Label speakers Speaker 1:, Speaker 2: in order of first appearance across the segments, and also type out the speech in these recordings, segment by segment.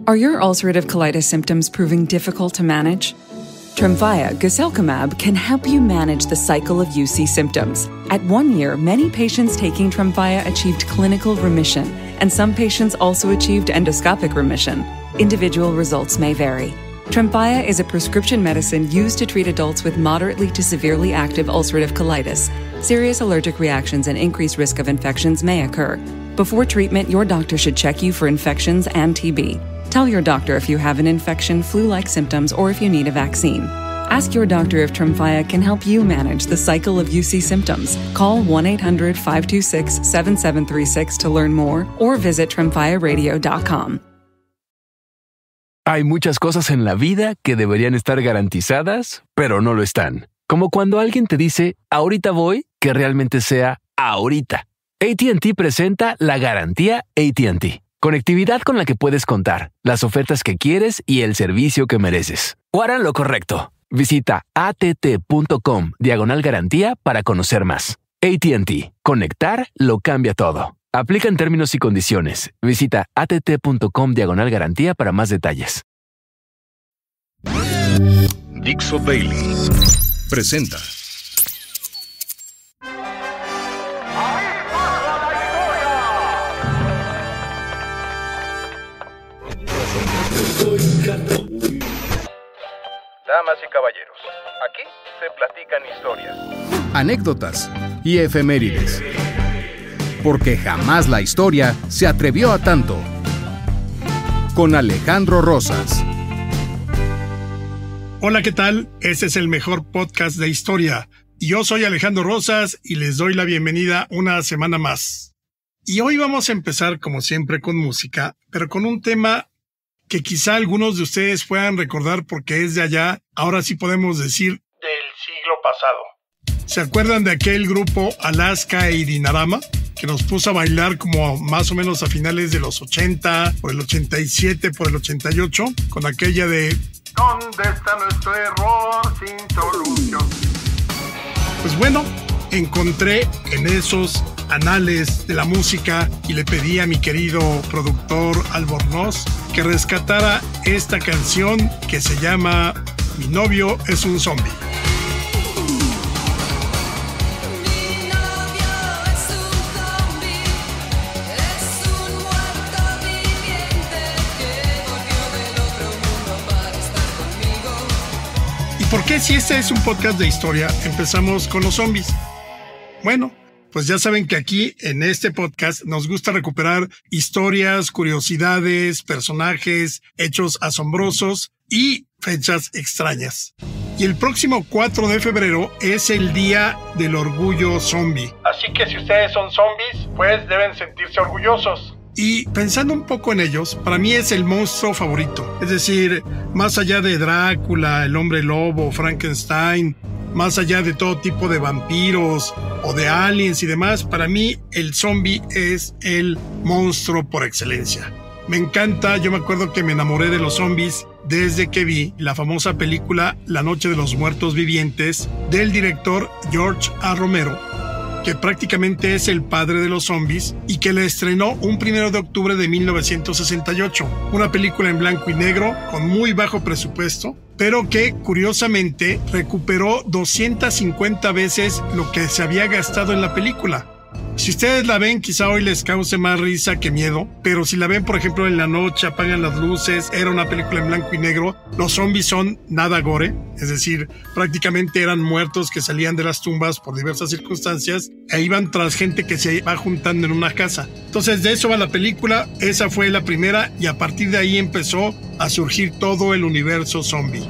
Speaker 1: Are your ulcerative colitis symptoms proving difficult to manage? Tremfya guselkumab can help you manage the cycle of UC symptoms. At 1 year, many patients taking Tremfya achieved clinical remission, and some patients also achieved endoscopic remission. Individual results may vary. Tremfya is a prescription medicine used to treat adults with moderately to severely active ulcerative colitis. Serious allergic reactions and increased risk of infections may occur. Before treatment, your doctor should check you for infections and TB. Tell your doctor if you have an infection, flu-like symptoms, or if you need a vaccine. Ask your doctor if Tremfya can help you manage the cycle of UC symptoms. Call 1-800-526-7736 to learn more or visit tremfyaradio.com.
Speaker 2: Hay muchas cosas en la vida que deberían estar garantizadas, pero no lo están. Como cuando alguien te dice, ahorita voy, que realmente sea ahorita. AT&T presenta la garantía AT&T. Conectividad con la que puedes contar, las ofertas que quieres y el servicio que mereces. O harán lo correcto. Visita att.com/garantía para conocer más. AT&T. Conectar lo cambia todo. Aplica en términos y condiciones. Visita att.com/garantía para más detalles.
Speaker 3: Dixo Daily presenta
Speaker 4: Damas y caballeros, aquí se platican historias,
Speaker 5: anécdotas y efemérides. Porque jamás la historia se atrevió a tanto. Con Alejandro Rosas.
Speaker 6: Hola, ¿qué tal? Este es el mejor podcast de historia. Yo soy Alejandro Rosas y les doy la bienvenida una semana más. Y hoy vamos a empezar, como siempre, con música, pero con un tema que quizá algunos de ustedes puedan recordar porque es de allá, ahora sí podemos decir, del siglo pasado. ¿Se acuerdan de aquel grupo Alaska y Dinarama? Que nos puso a bailar como más o menos a finales de los 80, por el 87, por el 88, con aquella de ¿dónde está nuestro error sin solución? Pues bueno, encontré en esos anales de la música y le pedí a mi querido productor Albornoz que rescatara esta canción que se llama Mi novio es un zombie. ¿Por qué, si este es un podcast de historia, empezamos con los zombies? Bueno, pues ya saben que aquí en este podcast nos gusta recuperar historias, curiosidades, personajes, hechos asombrosos y fechas extrañas. Y el próximo 4 de febrero es el Día del Orgullo Zombie. Así que si ustedes son zombies, pues deben sentirse orgullosos. Y pensando un poco en ellos, para mí es el monstruo favorito. Es decir, más allá de Drácula, el hombre lobo, Frankenstein, más allá de todo tipo de vampiros o de aliens y demás, para mí el zombie es el monstruo por excelencia. Me encanta, yo me acuerdo que me enamoré de los zombies desde que vi la famosa película La Noche de los Muertos Vivientes del director George A. Romero, que prácticamente es el padre de los zombies y que la estrenó un 1 de octubre de 1968. Una película en blanco y negro con muy bajo presupuesto, pero que curiosamente recuperó 250 veces lo que se había gastado en la película. Si ustedes la ven, quizá hoy les cause más risa que miedo, pero si la ven, por ejemplo, en la noche, apagan las luces, era una película en blanco y negro, los zombies son nada gore, es decir, prácticamente eran muertos que salían de las tumbas por diversas circunstancias e iban tras gente que se va juntando en una casa. Entonces, de eso va la película, esa fue la primera y a partir de ahí empezó a surgir todo el universo zombie.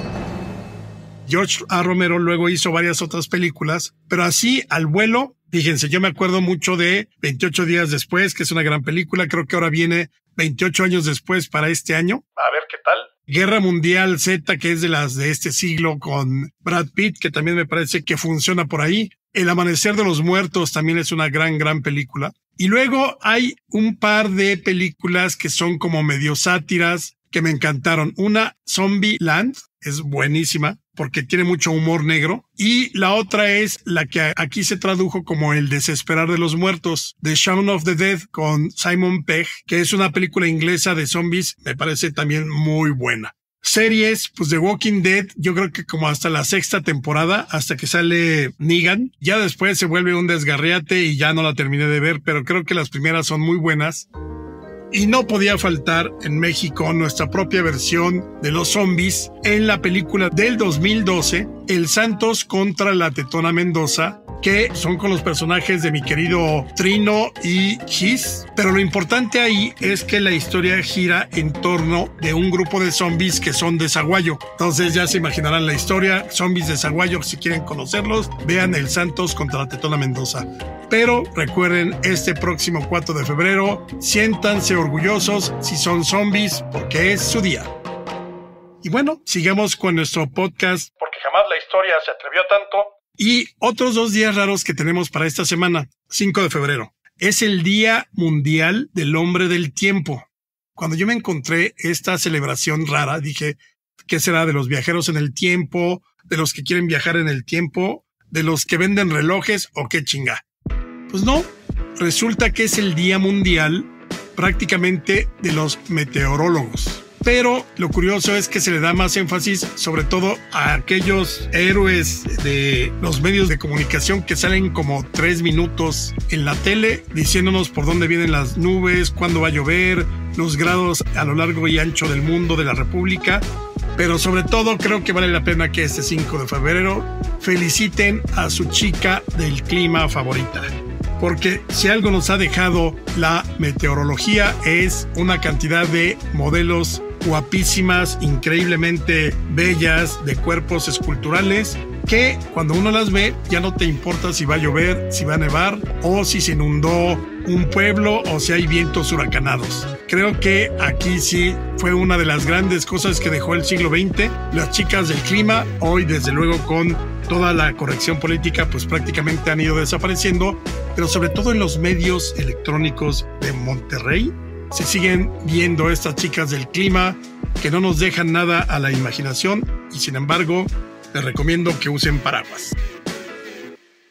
Speaker 6: George A. Romero luego hizo varias otras películas, pero así al vuelo, fíjense, yo me acuerdo mucho de 28 días después, que es una gran película, creo que ahora viene 28 años después para este año. A ver qué tal. Guerra Mundial Z, que es de las de este siglo, con Brad Pitt, que también me parece que funciona por ahí. El Amanecer de los Muertos también es una gran película. Y luego hay un par de películas que son como medio sátiras, que me encantaron. Una, Zombieland, es buenísima. porque tiene mucho humor negro. Y la otra es la que aquí se tradujo como El desesperar de los muertos, The Shaun of the Dead, con Simon Pegg, que es una película inglesa de zombies, me parece también muy buena. Series, pues The Walking Dead, yo creo que como hasta la 6ª temporada, hasta que sale Negan. Ya después se vuelve un desgarriate y ya no la terminé de ver, pero creo que las primeras son muy buenas. Y no podía faltar en México nuestra propia versión de los zombies en la película del 2012, El Santos contra la Tetona Mendoza, que son con los personajes de mi querido Trino y Gis. Pero lo importante ahí es que la historia gira en torno de un grupo de zombies que son de Zaguayo. Entonces ya se imaginarán la historia, zombies de Zaguayo, si quieren conocerlos, vean El Santos contra la Tetona Mendoza. Pero recuerden, este próximo 4 de febrero, siéntanse orgullosos si son zombies, porque es su día. Y bueno, sigamos con nuestro podcast,
Speaker 4: Porque jamás la historia se atrevió tanto.
Speaker 6: y otros 2 días raros que tenemos para esta semana. 5 de febrero. Es el Día Mundial del Hombre del Tiempo. Cuando yo me encontré esta celebración rara, dije, ¿qué será de los viajeros en el tiempo? ¿De los que quieren viajar en el tiempo? ¿De los que venden relojes? ¿O qué chinga? Pues no, resulta que es el Día Mundial prácticamente de los meteorólogos. Pero lo curioso es que se le da más énfasis sobre todo a aquellos héroes de los medios de comunicación que salen como 3 minutos en la tele diciéndonos por dónde vienen las nubes, cuándo va a llover, los grados a lo largo y ancho del mundo de la República. Pero sobre todo creo que vale la pena que este 5 de febrero feliciten a su chica del clima favorita. Porque si algo nos ha dejado la meteorología es una cantidad de modelos guapísimas, increíblemente bellas, de cuerpos esculturales, que cuando uno las ve ya no te importa si va a llover, si va a nevar o si se inundó un pueblo o si hay vientos huracanados. Creo que aquí sí fue una de las grandes cosas que dejó el siglo XX. Las chicas del clima, hoy desde luego con toda la corrección política, pues prácticamente han ido desapareciendo, pero sobre todo en los medios electrónicos de Monterrey se siguen viendo estas chicas del clima que no nos dejan nada a la imaginación y sin embargo les recomiendo que usen paraguas.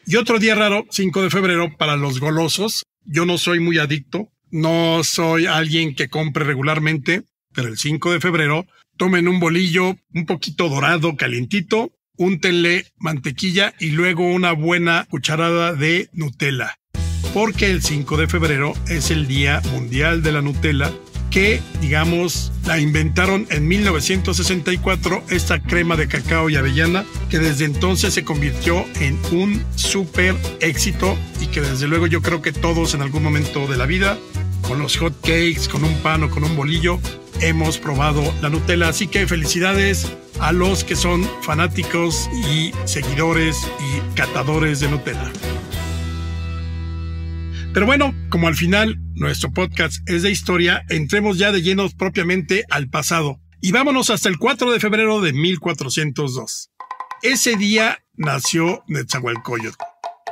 Speaker 6: Y otro día raro, 5 de febrero, para los golosos. Yo no soy muy adicto, no soy alguien que compre regularmente, pero el 5 de febrero tomen un bolillo un poquito dorado, calientito, úntenle mantequilla y luego una buena cucharada de Nutella. Porque el 5 de febrero es el Día Mundial de la Nutella, que, digamos, la inventaron en 1964, esta crema de cacao y avellana, que desde entonces se convirtió en un súper éxito y que desde luego yo creo que todos en algún momento de la vida, con los hot cakes, con un pan o con un bolillo, hemos probado la Nutella. Así que felicidades a los que son fanáticos y seguidores y catadores de Nutella. Pero bueno, como al final nuestro podcast es de historia, entremos ya de llenos propiamente al pasado. Y vámonos hasta el 4 de febrero de 1402. Ese día nació Netzahualcóyotl.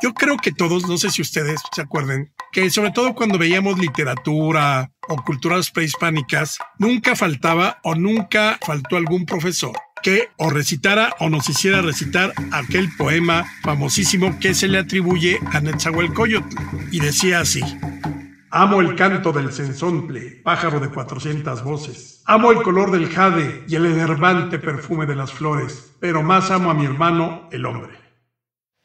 Speaker 6: Yo creo que todos, no sé si ustedes se acuerden, que sobre todo cuando veíamos literatura o culturas prehispánicas, nunca faltaba o nunca faltó algún profesor que o recitara o nos hiciera recitar aquel poema famosísimo que se le atribuye a Netzahualcóyotl. Y decía así: amo el canto del cenzontle, pájaro de 400 voces. Amo el color del jade y el enervante perfume de las flores, pero más amo a mi hermano, el hombre.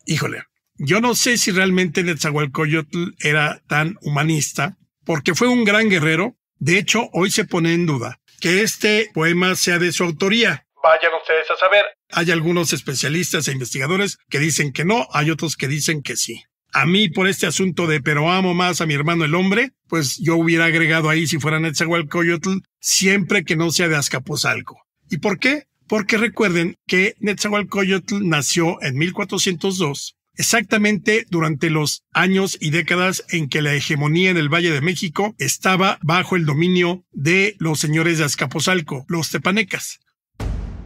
Speaker 6: Híjole, yo no sé si realmente Netzahualcóyotl era tan humanista, porque fue un gran guerrero. De hecho, hoy se pone en duda que este poema sea de su autoría.
Speaker 4: Vayan ustedes a saber.
Speaker 6: Hay algunos especialistas e investigadores que dicen que no, hay otros que dicen que sí. A mí, por este asunto de pero amo más a mi hermano el hombre, pues yo hubiera agregado ahí, si fuera Netzahualcóyotl, siempre que no sea de Azcapotzalco. ¿Y por qué? Porque recuerden que Netzahualcóyotl nació en 1402, exactamente durante los años y décadas en que la hegemonía en el Valle de México estaba bajo el dominio de los señores de Azcapotzalco, los tepanecas.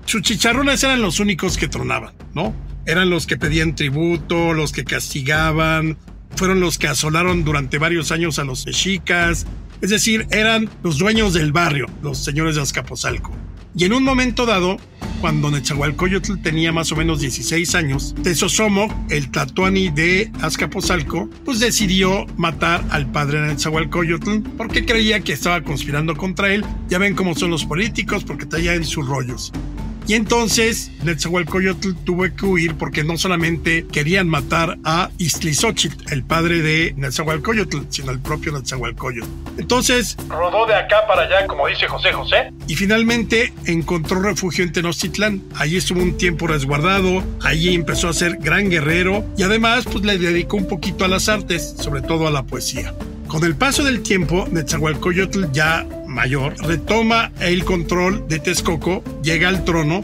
Speaker 6: Sus chicharrones eran los únicos que tronaban, ¿no? Eran los que pedían tributo, los que castigaban, fueron los que asolaron durante varios años a los mexicas, es decir, eran los dueños del barrio, los señores de Azcapotzalco. Y en un momento dado, cuando Netzahualcóyotl tenía más o menos 16 años, Tezosomoc, el tlatoani de Azcapotzalco, pues decidió matar al padre de Netzahualcóyotl porque creía que estaba conspirando contra él. Ya ven cómo son los políticos, porque traían en sus rollos. Y entonces Netzahualcóyotl tuvo que huir porque no solamente querían matar a Ixtlilxóchitl, el padre de Netzahualcóyotl, sino el propio Netzahualcóyotl. Entonces
Speaker 4: Rodó de acá para allá, como dice José José.
Speaker 6: y finalmente encontró refugio en Tenochtitlán. Allí estuvo un tiempo resguardado, allí empezó a ser gran guerrero y además pues le dedicó un poquito a las artes, sobre todo a la poesía. Con el paso del tiempo, Netzahualcóyotl, ya mayor, retoma el control de Texcoco, llega al trono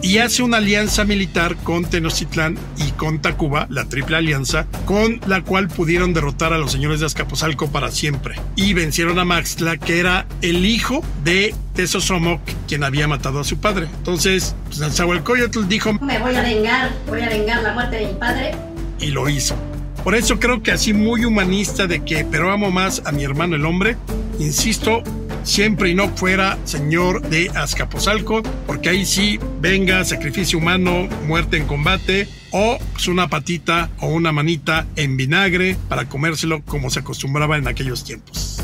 Speaker 6: y hace una alianza militar con Tenochtitlán y con Tacuba, la triple alianza, con la cual pudieron derrotar a los señores de Azcapotzalco para siempre. Y vencieron a Maxtla, que era el hijo de Tezosomoc, quien había matado a su padre. Entonces, pues, Netzahualcóyotl dijo:
Speaker 7: Me voy a vengar la muerte de mi padre.
Speaker 6: Y lo hizo. Por eso creo que así muy humanista de que, pero amo más a mi hermano el hombre, insisto, siempre y no fuera señor de Azcapotzalco, porque ahí sí, venga, sacrificio humano, muerte en combate, o pues una patita o una manita en vinagre para comérselo como se acostumbraba en aquellos tiempos.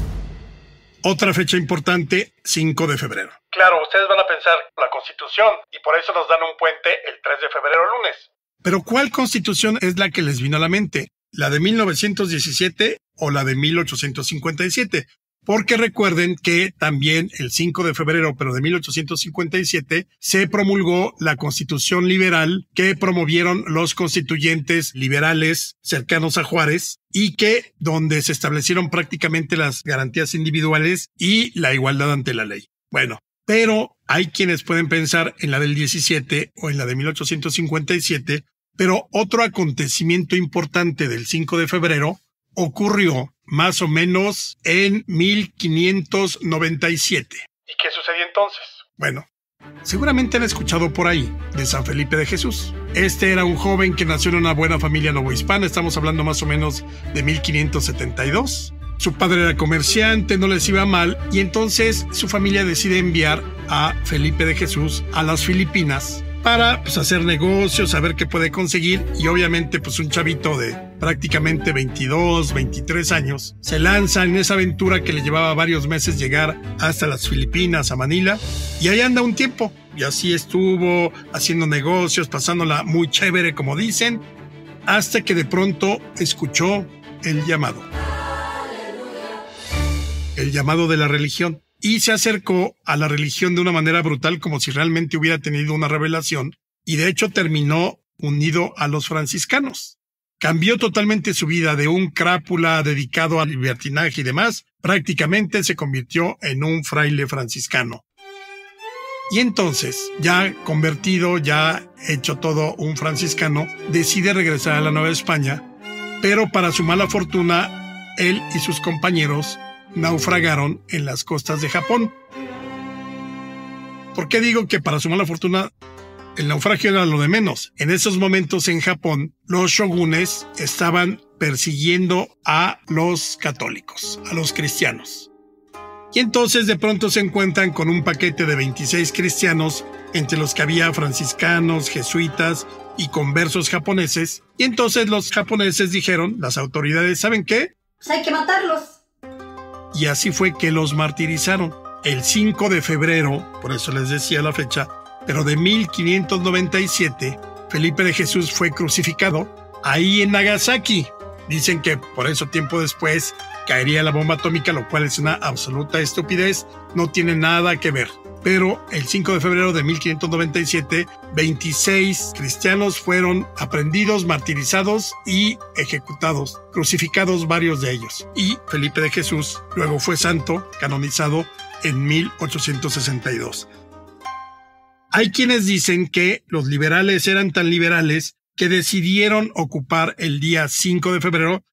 Speaker 6: Otra fecha importante, 5 de febrero.
Speaker 4: Claro, ustedes van a pensar la Constitución y por eso nos dan un puente el 3 de febrero lunes.
Speaker 6: Pero ¿cuál constitución es la que les vino a la mente? ¿La de 1917 o la de 1857? Porque recuerden que también el 5 de febrero, pero de 1857, se promulgó la Constitución Liberal que promovieron los constituyentes liberales cercanos a Juárez y que donde se establecieron prácticamente las garantías individuales y la igualdad ante la ley. Bueno, pero hay quienes pueden pensar en la del 17 o en la de 1857, pero otro acontecimiento importante del 5 de febrero ocurrió más o menos en 1597.
Speaker 4: ¿Y qué sucedió entonces?
Speaker 6: Bueno, seguramente han escuchado por ahí de San Felipe de Jesús. Este era un joven que nació en una buena familia novohispana, estamos hablando más o menos de 1572. Su padre era comerciante, no les iba mal, y entonces su familia decide enviar a Felipe de Jesús a las Filipinas para hacer negocios, saber qué puede conseguir, y obviamente un chavito de prácticamente 22, 23 años se lanza en esa aventura que le llevaba varios meses llegar hasta las Filipinas, a Manila, y ahí anda un tiempo, y así estuvo haciendo negocios, pasándola muy chévere como dicen, hasta que de pronto escuchó el llamado de la religión. Y se acercó a la religión de una manera brutal, como si realmente hubiera tenido una revelación, y de hecho terminó unido a los franciscanos. Cambió totalmente su vida de un crápula dedicado al libertinaje y demás, prácticamente se convirtió en un fraile franciscano. Y entonces, ya convertido, ya hecho todo un franciscano, decide regresar a la Nueva España, pero para su mala fortuna, él y sus compañeros naufragaron en las costas de Japón. ¿Por qué digo que para su mala fortuna el naufragio era lo de menos? En esos momentos en Japón, los shogunes estaban persiguiendo a los católicos, a los cristianos. Y entonces de pronto se encuentran con un paquete de 26 cristianos, entre los que había franciscanos, jesuitas y conversos japoneses. Y entonces los japoneses dijeron, las autoridades, ¿saben qué?
Speaker 7: Pues hay que matarlos.
Speaker 6: Y así fue que los martirizaron. El 5 de febrero, por eso les decía la fecha, pero de 1597, Felipe de Jesús fue crucificado ahí en Nagasaki. Dicen que por eso tiempo después caería la bomba atómica, lo cual es una absoluta estupidez, no tiene nada que ver. Pero el 5 de febrero de 1597, 26 cristianos fueron aprehendidos, martirizados y ejecutados, crucificados varios de ellos. Y Felipe de Jesús luego fue santo, canonizado en 1862. Hay quienes dicen que los liberales eran tan liberales que decidieron ocupar el día 5 de febrero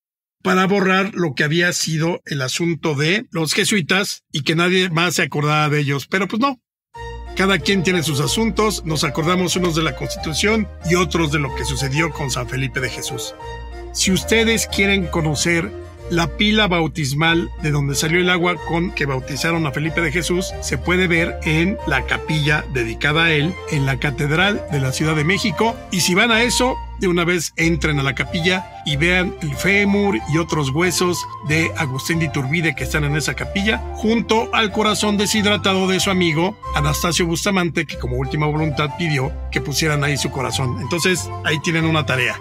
Speaker 6: para borrar lo que había sido el asunto de los jesuitas y que nadie más se acordaba de ellos. Pero pues no. Cada quien tiene sus asuntos, nos acordamos unos de la Constitución y otros de lo que sucedió con San Felipe de Jesús. Si ustedes quieren conocer la pila bautismal de donde salió el agua con que bautizaron a Felipe de Jesús se puede ver en la capilla dedicada a él en la Catedral de la Ciudad de México. Y si van a eso, de una vez entren a la capilla y vean el fémur y otros huesos de Agustín de Iturbide que están en esa capilla, junto al corazón deshidratado de su amigo Anastasio Bustamante, que como última voluntad pidió que pusieran ahí su corazón. Entonces, ahí tienen una tarea.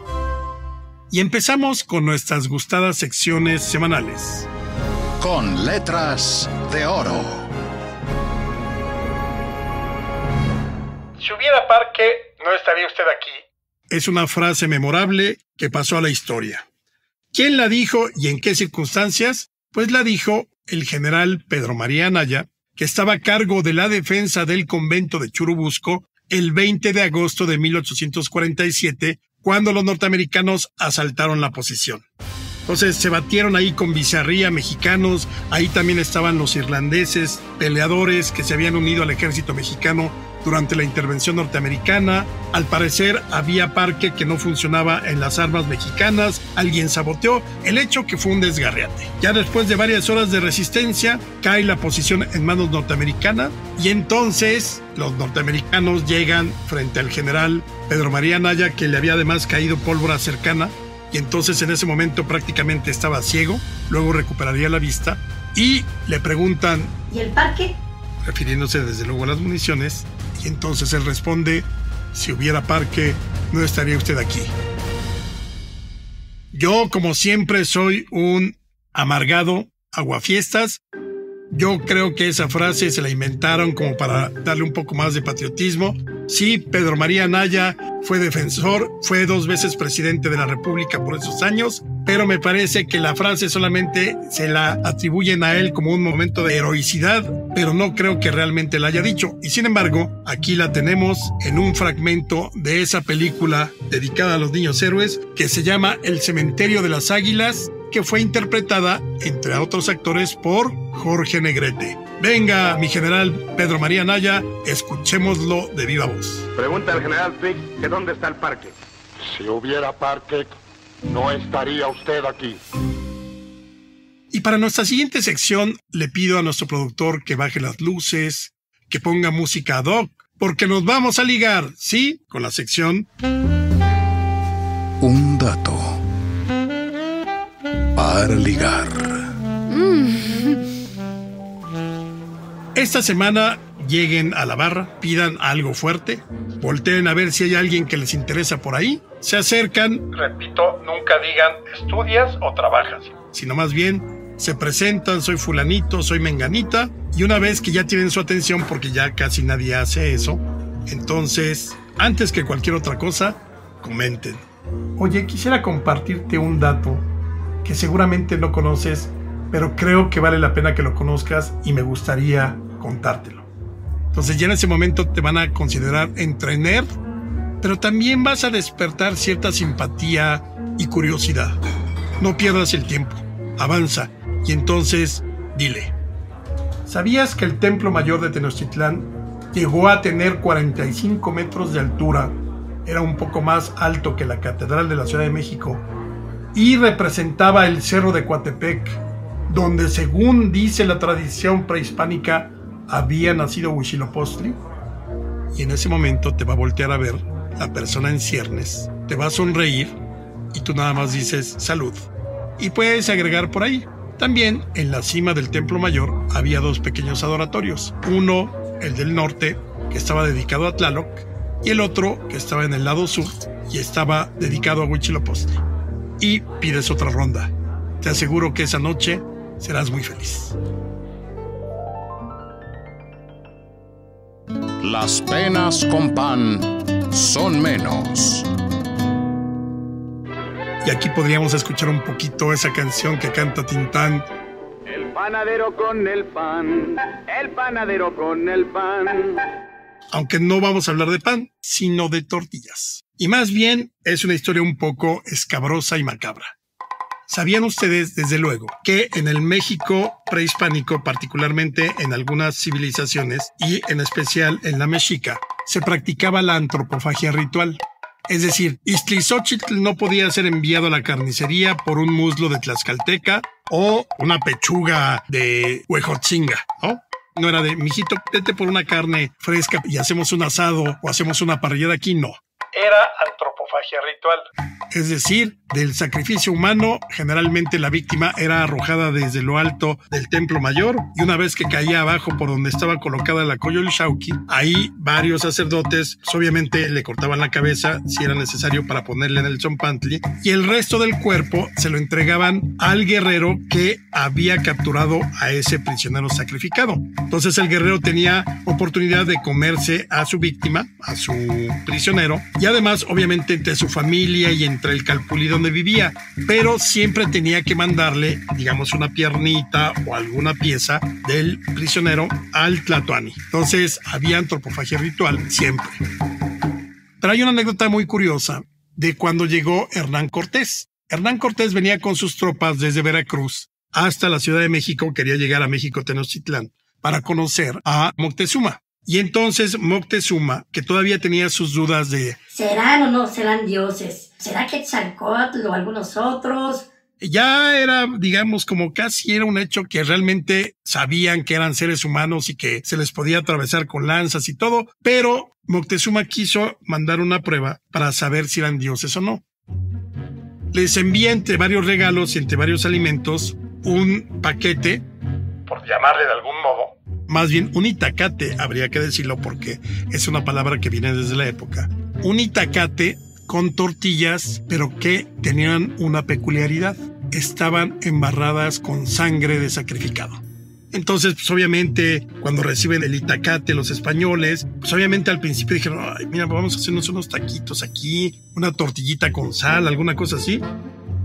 Speaker 6: Y empezamos con nuestras gustadas secciones semanales.
Speaker 3: Con letras de oro.
Speaker 4: Si hubiera parque, no estaría usted aquí.
Speaker 6: Es una frase memorable que pasó a la historia. ¿Quién la dijo y en qué circunstancias? Pues la dijo el general Pedro María Anaya, que estaba a cargo de la defensa del convento de Churubusco el 20 de agosto de 1847, cuando los norteamericanos asaltaron la posición. Entonces se batieron ahí con bizarría mexicanos, ahí también estaban los irlandeses, peleadores que se habían unido al ejército mexicano durante la intervención norteamericana. Al parecer había parque que no funcionaba en las armas mexicanas, alguien saboteó, el hecho que fue un desgarriate. Ya después de varias horas de resistencia, cae la posición en manos norteamericanas y entonces los norteamericanos llegan frente al general Pedro María Anaya, que le había además caído pólvora cercana, y entonces en ese momento prácticamente estaba ciego, luego recuperaría la vista, y le preguntan:
Speaker 7: ¿Y el parque?
Speaker 6: Refiriéndose desde luego a las municiones, y entonces él responde: si hubiera parque, no estaría usted aquí. Yo, como siempre, soy un amargado aguafiestas. Yo creo que esa frase se la inventaron como para darle un poco más de patriotismo. Sí, Pedro María Anaya fue defensor, fue 2 veces presidente de la República por esos años, pero me parece que la frase solamente se la atribuyen a él como un momento de heroicidad, pero no creo que realmente la haya dicho. Y sin embargo, aquí la tenemos en un fragmento de esa película dedicada a los niños héroes que se llama El cementerio de las águilas, que fue interpretada, entre otros actores, por Jorge Negrete. Venga, mi general Pedro María Anaya, escuchémoslo de viva voz.
Speaker 8: Pregunta al general Fix que dónde está el parque.
Speaker 9: Si hubiera parque, no estaría usted aquí.
Speaker 6: Y para nuestra siguiente sección, le pido a nuestro productor que baje las luces, que ponga música ad hoc, porque nos vamos a ligar, ¿sí? Con la sección
Speaker 3: Un dato para ligar.
Speaker 6: Esta semana lleguen a la barra, pidan algo fuerte, volteen a ver si hay alguien que les interesa por ahí, se acercan,
Speaker 4: Repito, nunca digan estudias o trabajas.
Speaker 6: sino más bien se presentan: soy fulanito, soy menganita, y una vez que ya tienen su atención, porque ya casi nadie hace eso, entonces, antes que cualquier otra cosa, comenten: oye, quisiera compartirte un dato que seguramente no conoces, pero creo que vale la pena que lo conozcas y me gustaría contártelo. Entonces ya en ese momento te van a considerar entre nerd, pero también vas a despertar cierta simpatía y curiosidad. No pierdas el tiempo, avanza y entonces dile: ¿sabías que el Templo Mayor de Tenochtitlán llegó a tener 45 metros de altura? Era un poco más alto que la Catedral de la Ciudad de México y representaba el Cerro de Coatepec, donde, según dice la tradición prehispánica, había nacido Huitzilopochtli. Y en ese momento te va a voltear a ver la persona en ciernes, te va a sonreír y tú nada más dices salud. Y puedes agregar por ahí: también en la cima del Templo Mayor había 2 pequeños adoratorios, uno, el del norte, que estaba dedicado a Tlaloc, y el otro que estaba en el lado sur y estaba dedicado a Huitzilopochtli. Y pides otra ronda. Te aseguro que esa noche serás muy feliz.
Speaker 3: Las penas con pan son menos.
Speaker 6: Y aquí podríamos escuchar un poquito esa canción que canta Tintán.
Speaker 8: El panadero con el pan, el panadero con el pan.
Speaker 6: Aunque no vamos a hablar de pan, sino de tortillas. Y más bien es una historia un poco escabrosa y macabra. ¿Sabían ustedes, desde luego, que en el México prehispánico, particularmente en algunas civilizaciones y en especial en la mexica, se practicaba la antropofagia ritual? Es decir, Ixtlilxóchitl no podía ser enviado a la carnicería por un muslo de tlaxcalteca o una pechuga de Huejotzinga, ¿no? No era de, mijito, vete por una carne fresca y hacemos un asado o hacemos una parrillada aquí, no.
Speaker 4: Era antropofagia ritual.
Speaker 6: Es decir, del sacrificio humano, generalmente la víctima era arrojada desde lo alto del templo mayor y una vez que caía abajo por donde estaba colocada la Coyolxauhqui, ahí varios sacerdotes pues, obviamente le cortaban la cabeza si era necesario para ponerle en el tzompantli y el resto del cuerpo se lo entregaban al guerrero que había capturado a ese prisionero sacrificado. Entonces el guerrero tenía oportunidad de comerse a su víctima, a su prisionero, y además obviamente entre su familia y entre el calpulí donde vivía, pero siempre tenía que mandarle, digamos, una piernita o alguna pieza del prisionero al tlatoani. Entonces había antropofagia ritual siempre. Pero hay una anécdota muy curiosa de cuando llegó Hernán Cortés. Hernán Cortés venía con sus tropas desde Veracruz hasta la Ciudad de México, quería llegar a México Tenochtitlán para conocer a Moctezuma. Y entonces Moctezuma, que todavía tenía sus dudas de
Speaker 7: ¿serán o no serán dioses? ¿Será Quetzalcóatl o algunos otros?
Speaker 6: Ya era, digamos, como casi era un hecho que realmente sabían que eran seres humanos y que se les podía atravesar con lanzas y todo, pero Moctezuma quiso mandar una prueba para saber si eran dioses o no. Les envía entre varios regalos y entre varios alimentos un paquete,
Speaker 4: por llamarle de algún modo,
Speaker 6: más bien un itacate, habría que decirlo porque es una palabra que viene desde la época. Un itacate con tortillas, pero que tenían una peculiaridad. Estaban embarradas con sangre de sacrificado. Entonces, pues obviamente, cuando reciben el itacate los españoles, pues obviamente al principio dijeron, ay, mira, vamos a hacernos unos taquitos aquí, una tortillita con sal, alguna cosa así.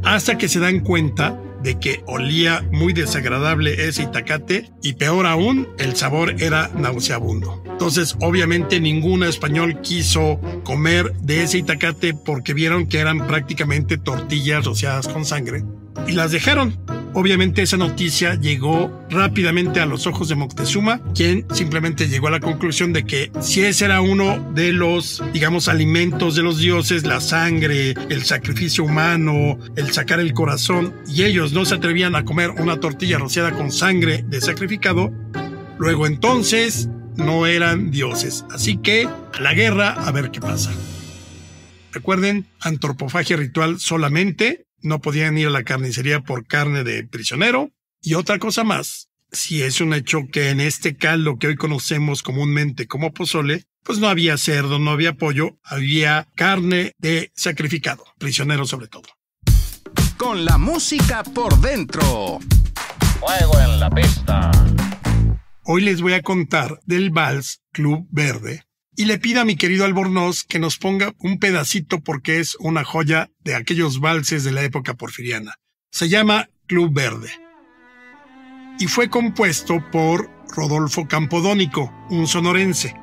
Speaker 6: Hasta que se dan cuenta de que olía muy desagradable ese itacate y peor aún, el sabor era nauseabundo. Entonces, obviamente, ningún español quiso comer de ese itacate porque vieron que eran prácticamente tortillas rociadas con sangre y las dejaron. Obviamente esa noticia llegó rápidamente a los ojos de Moctezuma, quien simplemente llegó a la conclusión de que si ese era uno de los, digamos, alimentos de los dioses, la sangre, el sacrificio humano, el sacar el corazón, y ellos no se atrevían a comer una tortilla rociada con sangre de sacrificado, luego entonces no eran dioses. Así que a la guerra a ver qué pasa. Recuerden, antropofagia ritual solamente. No podían ir a la carnicería por carne de prisionero. Y otra cosa más, si es un hecho que en este caldo que hoy conocemos comúnmente como pozole, pues no había cerdo, no había pollo, había carne de sacrificado, prisionero sobre todo.
Speaker 3: Con la música por dentro.
Speaker 9: Fuego en la pista.
Speaker 6: Hoy les voy a contar del vals Club Verde. Y le pido a mi querido Albornoz que nos ponga un pedacito porque es una joya de aquellos valses de la época porfiriana. Se llama Club Verde. Y fue compuesto por Rodolfo Campodónico, un sonorense.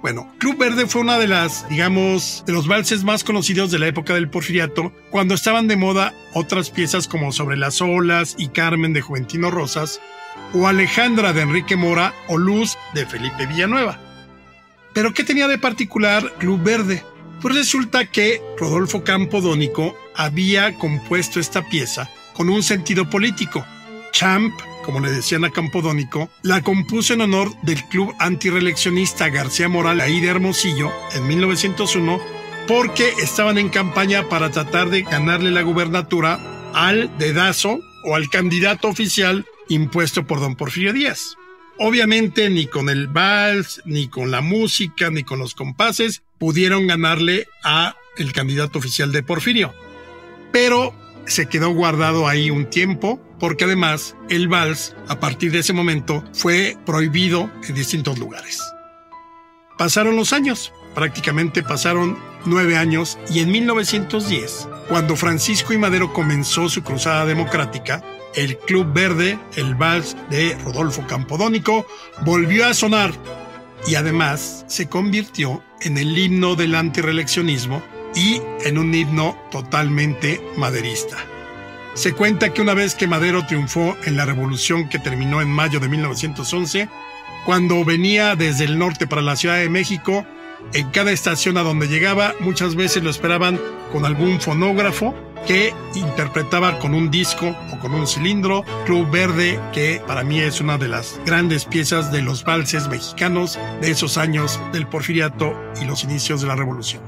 Speaker 6: Bueno, Club Verde fue una de las, digamos, de los valses más conocidos de la época del porfiriato, cuando estaban de moda otras piezas como Sobre las olas y Carmen de Juventino Rosas, o Alejandra de Enrique Mora o Luz de Felipe Villanueva. ¿Pero qué tenía de particular Club Verde? Pues resulta que Rodolfo Campodónico había compuesto esta pieza con un sentido político. Champ, como le decían a Campodónico, la compuso en honor del club antirreeleccionista García Moral ahí de Hermosillo en 1901 porque estaban en campaña para tratar de ganarle la gubernatura al dedazo o al candidato oficial impuesto por don Porfirio Díaz. Obviamente ni con el vals, ni con la música, ni con los compases pudieron ganarle a el candidato oficial de Porfirio. Pero se quedó guardado ahí un tiempo porque además el vals a partir de ese momento fue prohibido en distintos lugares. Pasaron los años, prácticamente pasaron 9 años y en 1910, cuando Francisco I. Madero comenzó su cruzada democrática, el Club Verde, el vals de Rodolfo Campodónico, volvió a sonar y además se convirtió en el himno del antirreeleccionismo y en un himno totalmente maderista. Se cuenta que una vez que Madero triunfó en la revolución que terminó en mayo de 1911, cuando venía desde el norte para la Ciudad de México, En cada estación a donde llegaba, muchas veces lo esperaban con algún fonógrafo que interpretaba con un disco o con un cilindro. Club Verde, que para mí es una de las grandes piezas de los valses mexicanos de esos años del Porfiriato y los inicios de la Revolución.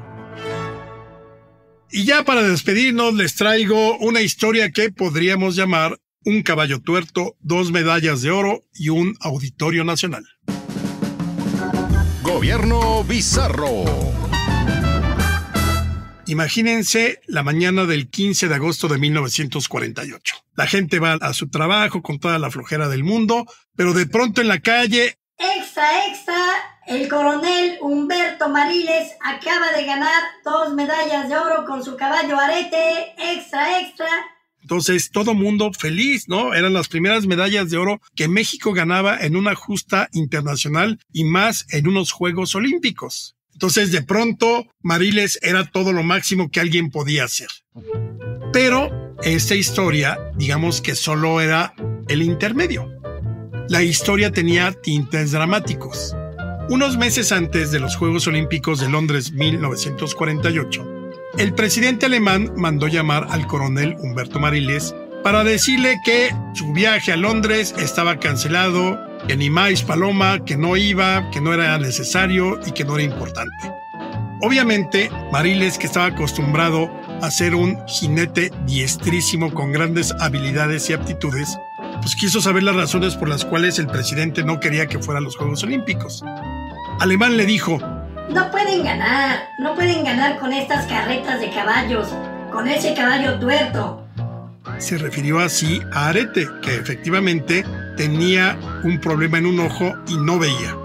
Speaker 6: Y ya para despedirnos les traigo una historia que podríamos llamar un caballo tuerto, 2 medallas de oro y un auditorio nacional.
Speaker 3: Gobierno bizarro.
Speaker 6: Imagínense la mañana del 15 de agosto de 1948. La gente va a su trabajo con toda la flojera del mundo, pero de pronto en la calle...
Speaker 7: ¡Extra, extra! El coronel Humberto Mariles acaba de ganar 2 medallas de oro con su caballo Arete. ¡Extra, extra!
Speaker 6: Entonces todo mundo feliz, ¿no? Eran las primeras medallas de oro que México ganaba en una justa internacional y más en unos Juegos Olímpicos. Entonces, de pronto, Mariles era todo lo máximo que alguien podía hacer. Pero esta historia, digamos que solo era el intermedio. La historia tenía tintes dramáticos. Unos meses antes de los Juegos Olímpicos de Londres 1948, el presidente alemán mandó llamar al coronel Humberto Mariles para decirle que su viaje a Londres estaba cancelado, que ni más paloma, que no iba, que no era necesario y que no era importante. Obviamente, Mariles, que estaba acostumbrado a ser un jinete diestrísimo con grandes habilidades y aptitudes, pues quiso saber las razones por las cuales el presidente no quería que fuera a los Juegos Olímpicos. Alemán le dijo:
Speaker 7: no pueden ganar con estas carretas de caballos, con ese caballo tuerto.
Speaker 6: Se refirió así a Arete, que efectivamente tenía un problema en un ojo y no veía.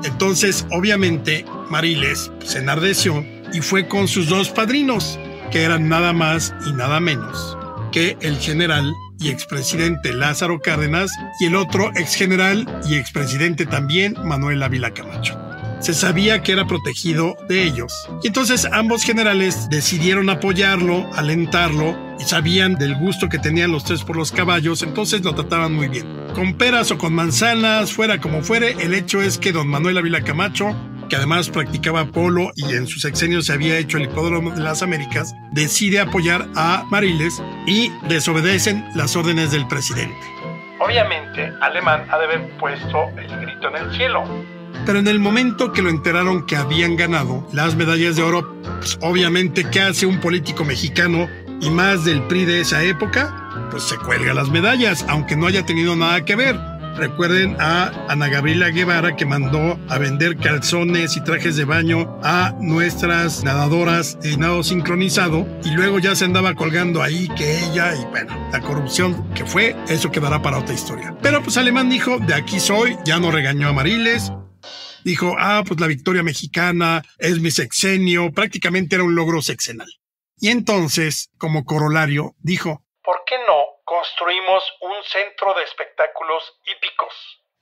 Speaker 6: Entonces, obviamente, Mariles se enardeció y fue con sus 2 padrinos, que eran nada más y nada menos que el general y expresidente Lázaro Cárdenas y el otro exgeneral y expresidente también, Manuel Ávila Camacho. Se sabía que era protegido de ellos. Y entonces ambos generales decidieron apoyarlo, alentarlo, y sabían del gusto que tenían los 3 por los caballos, entonces lo trataban muy bien. Con peras o con manzanas, fuera como fuere, el hecho es que don Manuel Ávila Camacho, que además practicaba polo y en su sexenio se había hecho el Hipódromo de las Américas, decide apoyar a Mariles y desobedecen las órdenes del presidente.
Speaker 4: Obviamente, Alemán ha de haber puesto el grito en el cielo.
Speaker 6: Pero en el momento que lo enteraron que habían ganado las medallas de oro, pues obviamente, ¿qué hace un político mexicano y más del PRI de esa época? Pues se cuelga las medallas, aunque no haya tenido nada que ver. Recuerden a Ana Gabriela Guevara, que mandó a vender calzones y trajes de baño a nuestras nadadoras de nado sincronizado, y luego ya se andaba colgando ahí que ella, y bueno, la corrupción que fue, eso quedará para otra historia. Pero pues Alemán dijo: de aquí soy, ya no regañó a Mariles. Dijo: pues la victoria mexicana es mi sexenio, prácticamente era un logro sexenal. Y entonces, como corolario, dijo:
Speaker 4: ¿por qué no construimos un centro de espectáculos hípicos?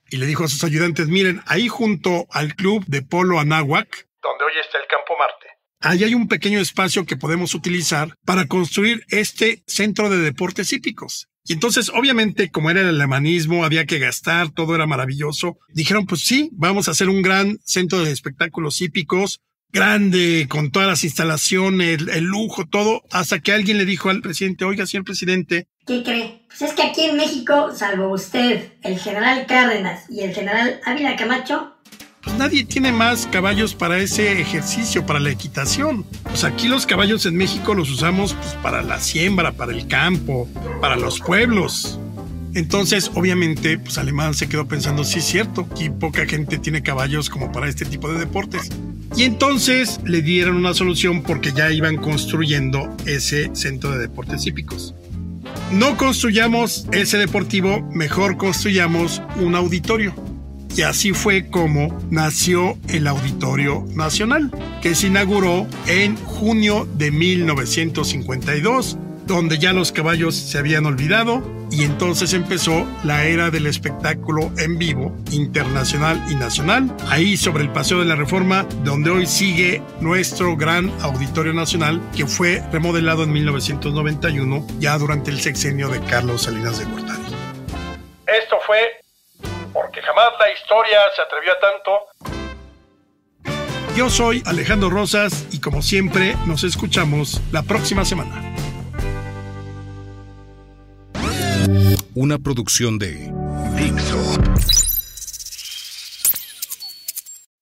Speaker 6: Y le dijo a sus ayudantes: miren, ahí junto al club de polo Anáhuac,
Speaker 4: donde hoy está el Campo Marte,
Speaker 6: ahí hay un pequeño espacio que podemos utilizar para construir este centro de deportes hípicos. Y entonces, obviamente, como era el alemanismo, había que gastar, todo era maravilloso. Dijeron: pues sí, vamos a hacer un gran centro de espectáculos hípicos, grande, con todas las instalaciones, el lujo, todo, hasta que alguien le dijo al presidente: oiga, señor presidente,
Speaker 7: ¿qué cree? Pues es que aquí en México, salvo usted, el general Cárdenas y el general Ávila Camacho,
Speaker 6: pues nadie tiene más caballos para ese ejercicio, para la equitación. Pues aquí los caballos en México los usamos pues para la siembra, para el campo, para los pueblos. Entonces, obviamente, pues Alemán se quedó pensando: sí, es cierto, aquí poca gente tiene caballos como para este tipo de deportes. Y entonces le dieron una solución, porque ya iban construyendo ese centro de deportes hípicos. No construyamos ese deportivo, mejor construyamos un auditorio. Y así fue como nació el Auditorio Nacional, que se inauguró en junio de 1952, donde ya los caballos se habían olvidado, y entonces empezó la era del espectáculo en vivo, internacional y nacional, ahí sobre el Paseo de la Reforma, donde hoy sigue nuestro gran Auditorio Nacional, que fue remodelado en 1991, ya durante el sexenio de Carlos Salinas de Gortari.
Speaker 4: Esto fue Porque Jamás la Historia se atrevió a tanto.
Speaker 6: Yo soy Alejandro Rosas y como siempre nos escuchamos la próxima semana.
Speaker 5: Una producción de
Speaker 3: Dixo.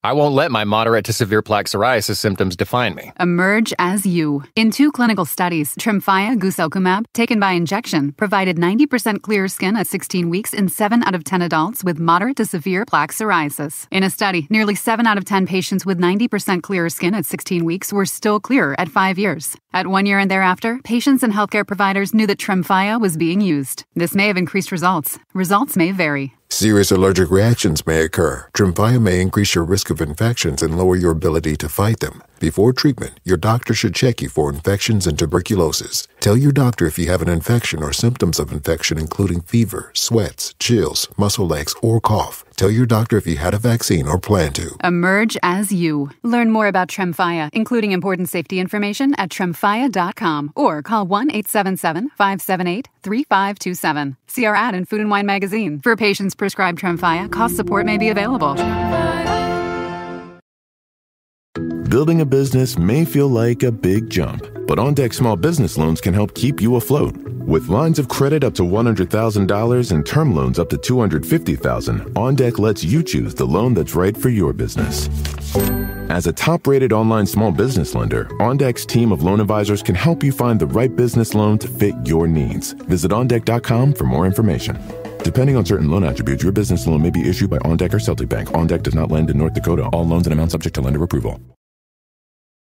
Speaker 10: I won't let my moderate to severe plaque psoriasis symptoms define me.
Speaker 1: Emerge as you. In 2 clinical studies, Tremfya guselkumab, taken by injection, provided 90% clearer skin at 16 weeks in 7 out of 10 adults with moderate to severe plaque psoriasis. In a study, nearly 7 out of 10 patients with 90% clearer skin at 16 weeks were still clearer at 5 years. At 1 year and thereafter, patients and healthcare providers knew that Tremfya was being used. This may have increased results. Results may vary.
Speaker 11: Serious allergic reactions may occur. Tremfya may increase your risk of infections and lower your ability to fight them. Before treatment, your doctor should check you for infections and tuberculosis. Tell your doctor if you have an infection or symptoms of infection, including fever, sweats, chills, muscle aches, or cough. Tell your doctor if you had a vaccine or plan to.
Speaker 1: Emerge as you. Learn more about Tremfya, including important safety information at tremfya.com or call 1-877-578-3527. See our ad in Food and Wine magazine. For patients prescribed Tremfya, cost support may be available.
Speaker 12: Building a business may feel like a big jump, but OnDeck Small Business Loans can help keep you afloat. With lines of credit up to $100,000 and term loans up to $250,000, OnDeck lets you choose the loan that's right for your business. As a top-rated online small business lender, OnDeck's team of loan advisors can help you find the right business loan to fit your needs. Visit OnDeck.com for more information. Depending on certain loan attributes, your business loan may be issued by OnDeck or Celtic Bank. OnDeck does not lend in North Dakota. All loans and amounts subject to lender approval.